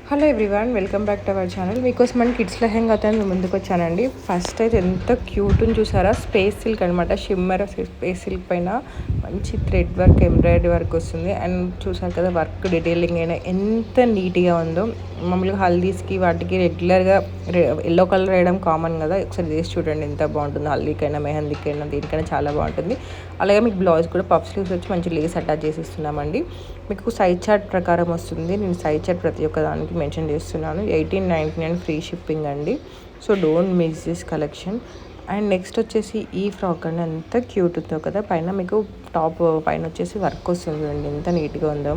Hello everyone, welcome back to our channel. మీకోసం మన kids లెహెంగాతో మేము ముందుకు వచ్చానండి. ఫస్ట్ అయితే ఎంత క్యూట్ని చూసారా, స్పేస్ సిల్క్ అనమాట. షిమ్మర్ స్పేస్ సిల్క్ పైన మంచి థ్రెడ్ వర్క్, ఎంబ్రాయిడరీ వర్క్ వస్తుంది. అండ్ చూసారు కదా వర్క్ డీటెయిలింగ్ అయినా ఎంత నీట్గా ఉందో. మామూలుగా హల్దీస్కి వాటికి రెగ్యులర్గా ఎల్లో కలర్ వేయడం కామన్ కదా, ఒకసారి చేసి చూడండి ఎంత బాగుంటుందో. హల్దీకైనా మెహందీకైనా దేనికైనా చాలా బాగుంటుంది. అలాగే మీకు బ్లౌజ్ కూడా పఫ్ స్లీవ్స్ వచ్చి మంచి లేస్ అటాచ్ చేసి ఇస్తున్నామండి. మీకు సైజ్ చార్ట్ ప్రకారం వస్తుంది. నేను సైజ్ చార్ట్ ప్రతి ఒక్క దానికి మెన్షన్ చేస్తున్నాను. 1899 ఫ్రీ షిప్పింగ్ అండి. So don't miss this collection. And next వచ్చేసి ఈ ఫ్రాక్ అండి, ఎంత క్యూట్ ఉందో కదా. పైన మీకు టాప్ పైన వచ్చేసి వర్క్ వస్తుంది అండి, ఎంత నీట్గా ఉందో.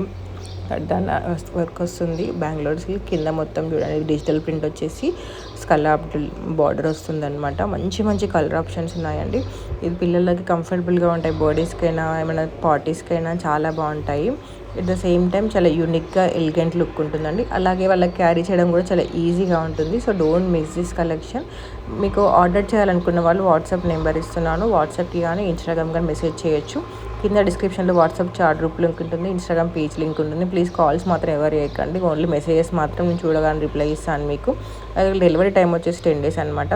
దాని వర్క్ వస్తుంది బెంగళూరుకి. కింద మొత్తం చూడండి డిజిటల్ ప్రింట్ వచ్చేసి స్కల్లాప్ బార్డర్ వస్తుంది అనమాట. మంచి మంచి కలర్ ఆప్షన్స్ ఉన్నాయండి. ఇది పిల్లలకి కంఫర్టబుల్గా ఉంటాయి, బర్త్డేస్కైనా ఏమైనా పార్టీస్కైనా చాలా బాగుంటాయి. ఎట్ ద సేమ్ టైం చాలా యూనిక్గా ఎలిగెంట్ లుక్ ఉంటుందండి. అలాగే వాళ్ళకి క్యారీ చేయడం కూడా చాలా ఈజీగా ఉంటుంది. So don't miss this collection. మీకు ఆర్డర్ చేయాలనుకున్న వాళ్ళు వాట్సాప్ నెంబర్ ఇస్తున్నాను. వాట్సాప్కి కానీ ఇన్స్టాగ్రామ్ కానీ మెసేజ్ చేయొచ్చు. కింద డిస్క్రిప్షన్లో వాట్సాప్ చాట్ గ్రూప్ లింక్ ఉంటుంది, ఇన్స్టాగ్రామ్ పేజ్ లింక్ ఉంటుంది. ప్లీజ్ కాల్స్ మాత్రం ఎవరు చేయకండి, ఓన్లీ మెసేజెస్ మాత్రం నేను చూడగానే రిప్లై ఇస్తాను మీకు. డెలివరీ టైం వచ్చేసి 10 days అనమాట.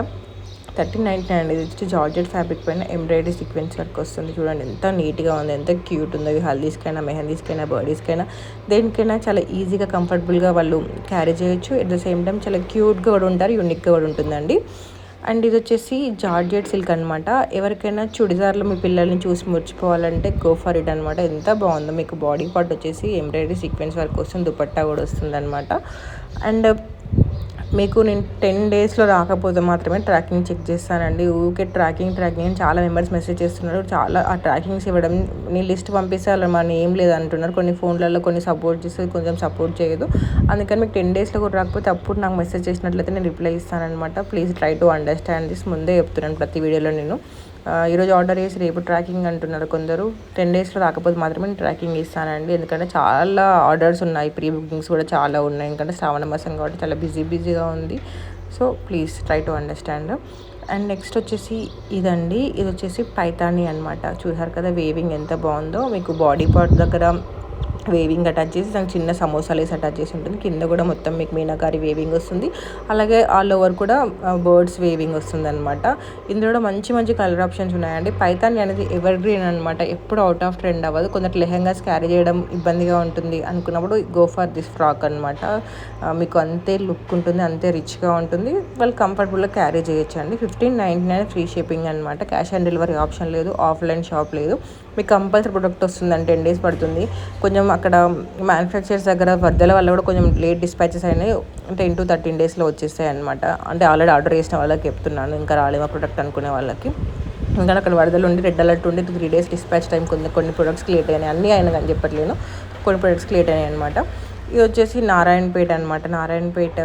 1399 అండి. ఇది వచ్చి జార్జెట్ ఫ్యాబ్రిక్ పైన ఎంబ్రాయిడరీ సీక్వెన్స్ వర్క్ వస్తుంది. చూడండి ఎంత నీట్గా ఉంది, ఎంత క్యూట్ ఉందో. హల్దీస్కైనా మెహందీస్కైనా బర్త్డేస్కైనా దేనికైనా చాలా ఈజీగా కంఫర్టబుల్గా వాళ్ళు క్యారీ చేయొచ్చు. ఎట్ ద సేమ్ టైం చాలా క్యూట్గా కూడా ఉంటారు, యూనిక్గా కూడా ఉంటుందండి. అండ్ ఇది వచ్చేసి జార్జెట్ సిల్క్ అనమాట. ఎవరికైనా చుడిదార్లు మీ పిల్లల్ని చూసి మురిచిపోవాలంటే గో ఫర్ ఇట్ అనమాట. ఎంత బాగుందో. మీకు బాడీ పార్ట్ వచ్చేసి ఎంబ్రాయిడరీ సీక్వెన్స్ వర్క్ వస్తుంది, దుపట్టా కూడా వస్తుంది అనమాట. అండ్ మీకు నేను 10 daysలో రాకపోతే మాత్రమే ట్రాకింగ్ చెక్ చేస్తానండి. ఊకే ట్రాకింగ్ అని చాలా మెంబర్స్ మెసేజ్ చేస్తున్నారు. చాలా ఆ ట్రాకింగ్స్ ఇవ్వడం, నేను లిస్ట్ పంపిస్తే వాళ్ళు మన ఏం లేదు అంటున్నారు. కొన్ని ఫోన్లలో కొన్ని సపోర్ట్ చేస్తే కొంచెం సపోర్ట్ చేయదు. అందుకని మీకు 10 daysలో కూడా రాకపోతే అప్పుడు నాకు మెసేజ్ చేసినట్లయితే నేను రిప్లై ఇస్తానమాట. Please try to understand this. ముందే చెప్తున్నాను ప్రతి వీడియోలో నేను. ఈరోజు ఆర్డర్ చేసి రేపు ట్రాకింగ్ అంటున్నారు కొందరు. 10 daysలో రాకపోతే మాత్రమే నేను ట్రాకింగ్ ఇస్తానండి. ఎందుకంటే చాలా ఆర్డర్స్ ఉన్నాయి, ప్రీ బుకింగ్స్ కూడా చాలా ఉన్నాయి. ఎందుకంటే శ్రావణ మాసం కాబట్టి చాలా బిజీగా ఉంది. So please try to understand. And next వచ్చేసి ఇదండి. ఇది వచ్చేసి పైతాని అనమాట. చూసారు కదా వేవింగ్ ఎంత బాగుందో. మీకు బాడీ పార్ట్ దగ్గర వేవింగ్ అటాచ్ చేసి దానికి చిన్న సమోసాలు వేసి అటాచ్ చేసి ఉంటుంది. కింద కూడా మొత్తం మీకు మీనాకారి వేవింగ్ వస్తుంది. అలాగే ఆల్ ఓవర్ కూడా బర్డ్స్ వేవింగ్ వస్తుంది అనమాట. ఇందులో మంచి మంచి కలర్ ఆప్షన్స్ ఉన్నాయండి. పైతాని అనేది ఎవర్ గ్రీన్ అనమాట, ఎప్పుడు అవుట్ ఆఫ్ ట్రెండ్ అవ్వదు. కొందరు లెహెంగాస్ క్యారీ చేయడం ఇబ్బందిగా ఉంటుంది అనుకున్నప్పుడు గో ఫర్ దిస్ ఫ్రాక్ అనమాట. మీకు అంతే లుక్ ఉంటుంది, అంతే రిచ్గా ఉంటుంది. వాళ్ళు కంఫర్టబుల్గా క్యారీ చేయొచ్చు అండి. 1599 ఫ్రీ షిప్పింగ్ అనమాట. క్యాష్ ఆన్ డెలివరీ ఆప్షన్ లేదు, ఆఫ్లైన్ షాప్ లేదు. మీకు కంపల్సరీ ప్రొడక్ట్ వస్తుందండి. 10 days పడుతుంది. కొంచెం అక్కడ మ్యానుఫ్యాక్చర్స్ దగ్గర వరదల వల్ల కూడా కొంచెం లేట్ డిస్పాచెస్ అయినాయి. 10 to 13 daysలో వచ్చేస్తాయి అనమాట. అంటే ఆల్రెడీ ఆర్డర్ చేసిన వాళ్ళకి చెప్తున్నాను, ఇంకా రాలేమో ప్రొడక్ట్ అనుకునే వాళ్ళకి. ఇంకా అక్కడ వరదలు ఉండి రెడ్ అలర్ట్ ఉండి 3 days డిస్పాచ్ టైం కొన్ని ప్రొడక్ట్స్కి లేట్ అయినాయి. అన్నీ అయినా కానీ చెప్పట్లేను, కొన్ని ప్రొడక్ట్స్కి లేట్ అయినాయి అనమాట. ఇది వచ్చేసి నారాయణపేట అనమాట. నారాయణపేట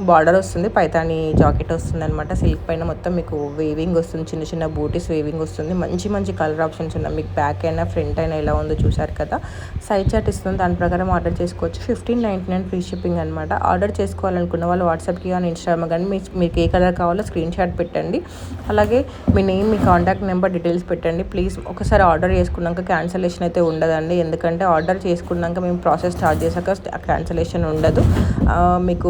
బార్డర్ వస్తుంది, పైతాని జాకెట్ వస్తుంది అనమాట. సిల్క్ పైన మొత్తం మీకు వేవింగ్ వస్తుంది, చిన్న చిన్న బూటీస్ వేవింగ్ వస్తుంది. మంచి మంచి కలర్ ఆప్షన్స్ ఉన్నాయి. మీకు బ్యాక్ అయినా ఫ్రంట్ అయినా ఎలా ఉందో చూసారు కదా. సైజ్ చార్ట్ ఇస్తుంది, దాని ప్రకారం ఆర్డర్ చేసుకోవచ్చు. 1599 ఫ్రీ షిప్పింగ్ అనమాట. ఆర్డర్ చేసుకోవాలనుకున్న వాళ్ళు వాట్సాప్కి కానీ ఇన్స్టాగ్రామ్ కానీ మీకు ఏ కలర్ కావాలో స్క్రీన్ షాట్ పెట్టండి. అలాగే మీ నేమ్, మీ కాంటాక్ట్ నెంబర్ డీటెయిల్స్ పెట్టండి ప్లీజ్. ఒకసారి ఆర్డర్ చేసుకున్నాక క్యాన్సలేషన్ అయితే ఉండదండి. ఎందుకంటే ఆర్డర్ చేసుకున్నాక మేము ప్రాసెస్ స్టార్ట్ చేశాక క్యాన్సలేషన్ ఉండదు. మీకు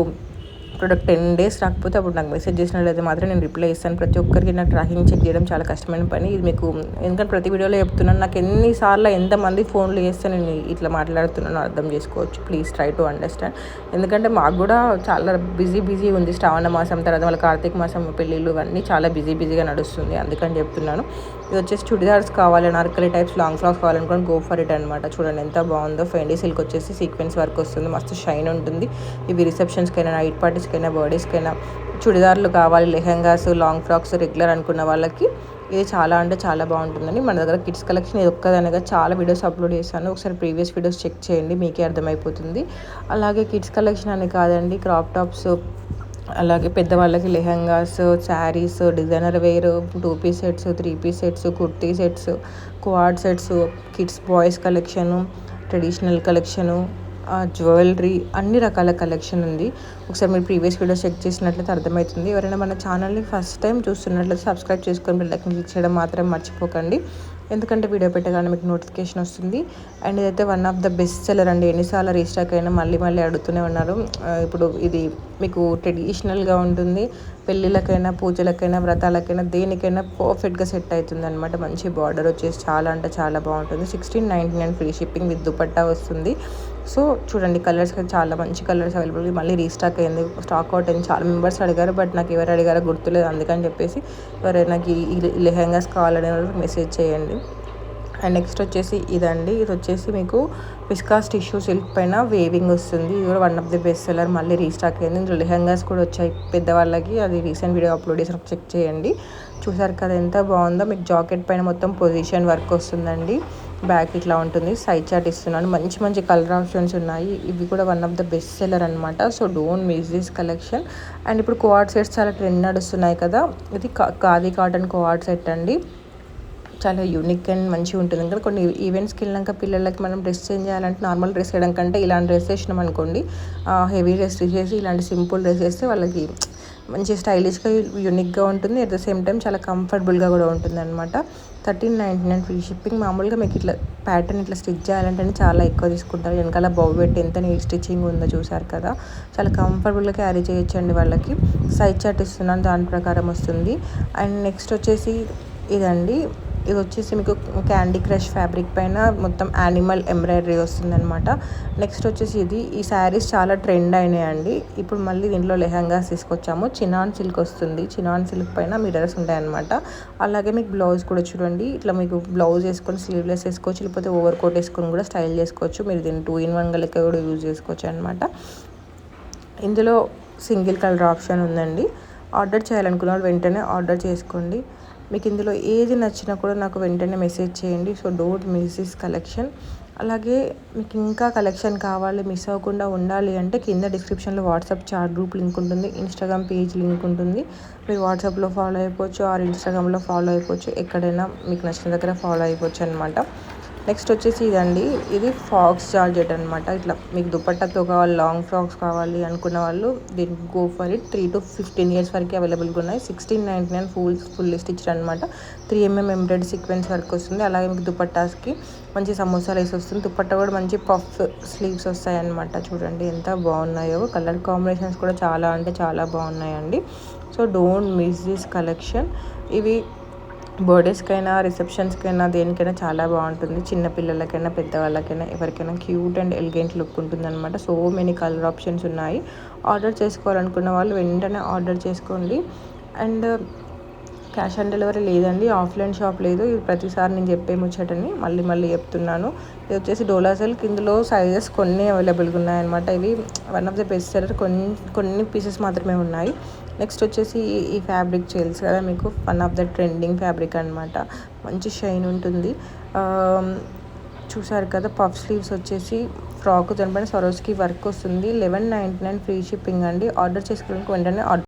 ప్రొడక్ట్ 10 days రాకపోతే అప్పుడు నాకు మెసేజ్ చేసినట్లయితే మాత్రం నేను రిప్లై ఇస్తాను. ప్రతి ఒక్కరికి నాకు ట్రాకింగ్ చెక్ చేయడం చాలా కష్టమైన పని. ఇది మీకు ఎందుకంటే ప్రతి వీడియోలో చెప్తున్నాను. నాకు ఎన్నిసార్లు ఎంతమంది ఫోన్లు చేస్తే నేను ఇట్లా మాట్లాడుతున్నానో అర్థం చేసుకోవచ్చు. Please try to understand. ఎందుకంటే మాకు కూడా చాలా బిజీ ఉంది. శ్రావణ మాసం తర్వాత వాళ్ళ కార్తీక మాసం పెళ్ళిళ్ళు ఇవన్నీ చాలా బిజీగా నడుస్తుంది. అందుకని చెప్తున్నాను. ఇది వచ్చేసి చుడిదార్స్ కావాలి, నార్కలి టైప్స్ లాంగ్ ఫ్రాక్స్ కావాలనుకోండి గో ఫర్ ఇట్ అనమాట. చూడండి ఎంత బాగుందో. ఫెండీ సిల్క్ వచ్చేసి సీక్వెన్స్ వర్క్ వస్తుంది, మస్తు షైన్ ఉంటుంది. ఇవి రిసెప్షన్స్కైనా, నైట్ పార్టీస్కైనా, బర్త్డేస్కైనా చుడిదార్లు కావాలి, లెహెంగాస్, లాంగ్ ఫ్రాక్స్ రెగ్యులర్ అనుకున్న వాళ్ళకి ఇది చాలా అంటే చాలా బాగుంటుందండి. మన దగ్గర కిడ్స్ కలెక్షన్ ఇది ఒక్కదనగా చాలా వీడియోస్ అప్లోడ్ చేశాను. ఒకసారి ప్రీవియస్ వీడియోస్ చెక్ చేయండి, మీకే అర్థమైపోతుంది. అలాగే కిడ్స్ కలెక్షన్ అని కాదండి, క్రాప్ టాప్స్, అలాగే పెద్దవాళ్ళకి lehengas, saris, designer wear, 2 piece sets, 3 piece sets, kurti sets, quad sets, kids boys collection, traditional collection, jewellery, అన్ని రకాల కలెక్షన్ ఉంది. ఒకసారి మీరు ప్రీవియస్ వీడియోస్ చెక్ చేసినట్లయితే అర్థమవుతుంది. ఎవరైనా మన ఛానల్ని ఫస్ట్ టైం చూస్తున్నట్లయితే సబ్స్క్రైబ్ చేసుకొని బెల్ ఐకాన్ క్లిక్ చేయడం మాత్రం మర్చిపోకండి. ఎందుకంటే వీడియో పెట్టగానే మీకు నోటిఫికేషన్ వస్తుంది. అండ్ ఇదైతే one of the best seller అండి. ఎన్నిసార్లు రీస్టాక్ అయినా మళ్ళీ మళ్ళీ అడుగుతూనే ఉన్నారు. ఇప్పుడు ఇది మీకు ట్రెడిషనల్గా ఉంటుంది. పెళ్ళిళ్ళకైనా, పూజలకైనా, వ్రతాలకైనా, దేనికైనా పర్ఫెక్ట్గా సెట్ అవుతుంది అనమాట. మంచి బార్డర్ వచ్చేసి చాలా అంటే చాలా బాగుంటుంది. 1699 ఫ్రీ షిప్పింగ్ విత్ దుపట్టా వస్తుంది. సో చూడండి, కలర్స్ చాలా మంచి కలర్స్ అవైలబుల్. మళ్ళీ రీస్టాక్ అయింది, స్టాక్ అవుట్ అయింది. చాలా మెంబర్స్ అడిగారు, బట్ నాకు ఎవరు అడిగారో గుర్తులేదు. అందుకని చెప్పేసి ఎవరైనా నాకు ఈ లెహెంగాస్ కావాలనే వాళ్ళకి మెసేజ్ చేయండి. అండ్ నెక్స్ట్ వచ్చేసి ఇదండి. ఇది వచ్చేసి మీకు విస్కాస్ టిష్యూ సిల్క్ పైన వేవింగ్ వస్తుంది. ఇది కూడా one of the best seller. మళ్ళీ రీస్టాక్ అయింది. ఇందులో లెహెంగాస్ కూడా వచ్చాయి పెద్దవాళ్ళకి. అది రీసెంట్ వీడియో అప్లోడ్ చేసి చెక్ చేయండి. చూసారు కదా ఎంత బాగుందో. మీకు జాకెట్ పైన మొత్తం పొజిషన్ వర్క్ వస్తుందండి. బ్యాక్ ఇట్లా ఉంటుంది. సైడ్ చార్ట్ ఇస్తున్నాను. మంచి మంచి కలర్ ఆప్షన్స్ ఉన్నాయి. ఇవి కూడా one of the best seller అనమాట. So don't miss this collection. And ఇప్పుడు కోఆర్డ్ సెట్స్ చాలా ట్రెండ్ నడుస్తున్నాయి కదా. ఇది ఖాదీ కాటన్ కోఆర్డ్ సెట్ అండి. చాలా యూనిక్ అండ్ మంచిగా ఉంటుంది. ఇంకా కొన్ని ఈవెంట్స్కి వెళ్ళాక పిల్లలకి మనం డ్రెస్ చేంజ్ చేయాలంటే నార్మల్ డ్రెస్ వేయడం కంటే ఇలాంటి డ్రెస్ వేసినాం అనుకోండి, హెవీ డ్రెస్ తీసేసి ఇలాంటి సింపుల్ డ్రెస్ వేస్తే వాళ్ళకి మంచి స్టైలిష్గా యూనిక్గా ఉంటుంది. అట్ ద సేమ్ టైం చాలా కంఫర్టబుల్గా కూడా ఉంటుంది అనమాట. 1399 ఫ్రీ షిప్పింగ్. మామూలుగా మీకు ఇట్లా ప్యాటర్న్ ఇట్లా స్టిచ్ చేయాలంటే చాలా ఎక్కువ తీసుకుంటారు. వెనకాల బౌ పెట్టి ఎంత నీట్ స్టిచ్చింగ్ ఉందో చూసారు కదా. చాలా కంఫర్టబుల్గా క్యారీ చేయొచ్చండి వాళ్ళకి. సైజ్ చార్ట్ ఇస్తున్నాను, దాని ప్రకారం వస్తుంది. అండ్ నెక్స్ట్ వచ్చేసి ఇదండి. ఇది వచ్చేసి మీకు క్యాండీ క్రష్ ఫ్యాబ్రిక్ పైన మొత్తం యానిమల్ ఎంబ్రాయిడరీ వస్తుందన్నమాట. నెక్స్ట్ వచ్చేసి ఈ శారీస్ చాలా ట్రెండ్ అయినాయండి. ఇప్పుడు మళ్ళీ దీంట్లో లెహంగాస్ తీసుకొచ్చాము. చినాన్ సిల్క్ వస్తుంది. చినాన్ సిల్క్ పైన మిర్రర్స్ ఉంటాయన్నమాట. అలాగే మీకు బ్లౌజ్ కూడా చూడండి, ఇట్లా మీకు బ్లౌజ్ వేసుకొని స్లీవ్లెస్ వేసుకోవచ్చు, లేకపోతే ఓవర్ కోట్ వేసుకొని కూడా స్టైల్ చేసుకోవచ్చు. మీరు దీన్ని 2-in-1 లెక్క కూడా యూజ్ చేసుకోవచ్చు అనమాట. ఇందులో సింగిల్ కలర్ ఆప్షన్ ఉందండి. ఆర్డర్ చేయాలనుకున్న వాళ్ళు వెంటనే ఆర్డర్ చేసుకోండి. మీకు ఇందులో ఏది నచ్చినా కూడా నాకు వెంటనే మెసేజ్ చేయండి. So don't miss this collection. అలాగే మీకు ఇంకా కలెక్షన్ కావాలి, మిస్ అవ్వకుండా ఉండాలి అంటే కింద డిస్క్రిప్షన్లో వాట్సాప్ చాట్ గ్రూప్ లింక్ ఉంటుంది, ఇన్స్టాగ్రామ్ పేజ్ లింక్ ఉంటుంది. మీరు వాట్సాప్లో ఫాలో అయిపోవచ్చు, ఆర్ ఇన్స్టాగ్రామ్లో ఫాలో అయిపోవచ్చు. ఎక్కడైనా మీకు నచ్చిన దగ్గర ఫాలో అయిపోవచ్చు అనమాట. నెక్స్ట్ వచ్చేసి ఇదండి. ఇది ఫాక్స్ జార్జెట్ అనమాట. ఇట్లా మీకు దుపట్టాతో కావాలి, లాంగ్ ఫ్రాక్స్ కావాలి అనుకున్న వాళ్ళు దీనికి go for it. 3 to 15 years వరకు అవైలబుల్గా ఉన్నాయి. 1699 ఫుల్ స్టిచ్డ్ అనమాట. 3mm ఎంబ్రాయిడరీ సీక్వెన్స్ వర్క్ వస్తుంది. అలాగే మీకు దుపట్టాస్కి మంచి సమోసాలు వేసి వస్తుంది. దుపట్టా కూడా మంచి పఫ్ స్లీవ్స్ వస్తాయి అనమాట. చూడండి ఎంత బాగున్నాయో. కలర్ కాంబినేషన్స్ కూడా చాలా అంటే చాలా బాగున్నాయండి. So don't miss this collection. ఇవి బర్త్డేస్కైనా, రిసెప్షన్స్కైనా, దేనికైనా చాలా బాగుంటుంది. చిన్నపిల్లలకైనా, పెద్దవాళ్ళకైనా, ఎవరికైనా క్యూట్ అండ్ ఎలిగెంట్ లుక్ ఉంటుంది అనమాట. సో మెనీ కలర్ ఆప్షన్స్ ఉన్నాయి. ఆర్డర్ చేసుకోవాలనుకున్న వాళ్ళు వెంటనే ఆర్డర్ చేసుకోండి. అండ్ క్యాష్ ఆన్ డెలివరీ లేదండి, ఆఫ్లైన్ షాప్ లేదు. ఇది ప్రతిసారి నేను చెప్పే ముచ్చటని మళ్ళీ మళ్ళీ చెప్తున్నాను. ఇది వచ్చేసి డోలా సిల్క్. ఇందులో సైజెస్ కొన్ని అవైలబుల్గా ఉన్నాయన్నమాట. ఇవి one of the best seller. కొన్ని పీసెస్ మాత్రమే ఉన్నాయి. నెక్స్ట్ వచ్చేసి ఈ ఫ్యాబ్రిక్ తెలుసు కదా మీకు, one of the trending fabric అనమాట. మంచి షైన్ ఉంటుంది. చూసారు కదా, పఫ్ స్లీవ్స్ వచ్చేసి ఫ్రాక్ దానిపైన సరోస్కి వర్క్ వస్తుంది. 1199 ఫ్రీ షిప్పింగ్ అండి. ఆర్డర్ చేసుకోవడానికి వెంటనే